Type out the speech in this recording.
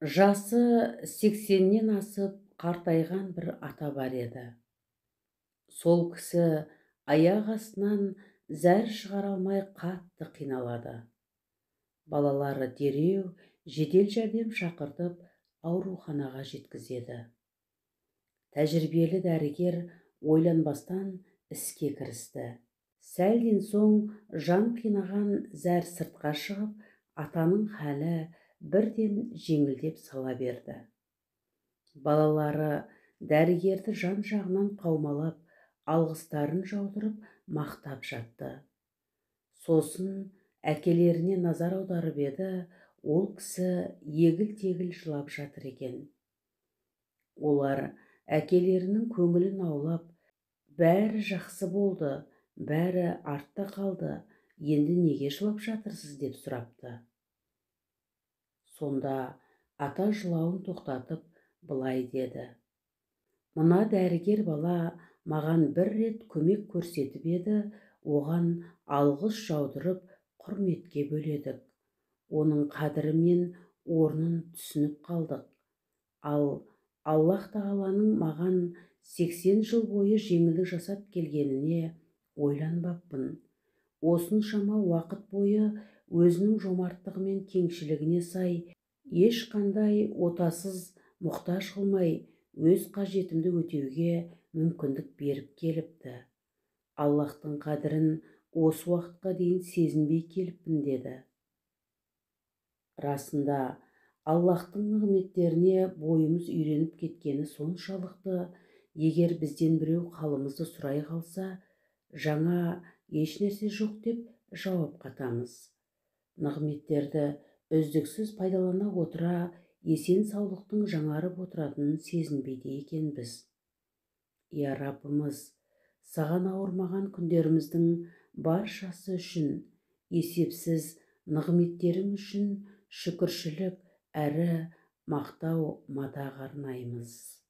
Жасы 80-нен асып қартайған бір ата бар еді. Сол кісі аяқ астынан зәр шығара алмай қатты қиналады. Балалары дереу жедел жәрдем шақыртып ауруханаға жеткізеді. Тәжірибелі дәрігер ойланбастан іске кірісті. Сәлден соң жан қинаған зәр сыртқа шығып, атаның халі бірден жеңілдеп сала берді. Балалары дәрігерді жан жағынан қаумалап, алғыстарын жаудырып, мақтап жатты. Сосын әкелеріне назар аударып еді, ол кісі егіл-тегіл жылап жатыр екен. Олар әкелерінің көңілін аулап, бәрі жақсы болды, бәрі артта қалды, енді неге жылап жатырсыз деп сұрапты. Сонда ата жылауын тоқтатып былай деді: мына дәрігер бала маған бір рет көмек көрсетіп еді, оған алғыс жаудырып құрметке бөледік. Оның қадірі мен орнын түсініп қалдық. Ал Аллах тағаланың маған 80 жыл бойы жеңілдік жасап келгеніне ойланбаппын. Осыншама уақыт бойы өзінің жомарттығы мен кеңшілігіне сай ешқандай отасыз мұқтаж қылмай, өз қажетімді өтеуге мүмкіндік беріп келіпті. Аллахтың қадірін осы уақытқа дейін сезінбей келіппін деді. Расында, Аллахтың нығметтеріне бойымыз үйреніп кеткені соншалықты, егер бізден біреу халымызды сұрай қалса, жаңа ешнәрсе жоқ деп жауап қатамыз. Нығметтерді үздіксіз пайдалана отыра, есен саулықтың жаңарып отыратынын сезінбейді екенбіз. Я Раббымыз, саған ауырмаған күндеріміздің баршасы үшін, есепсіз нығметтерің үшін шүкіршілік әрі мақтау мадақ арнаймыз.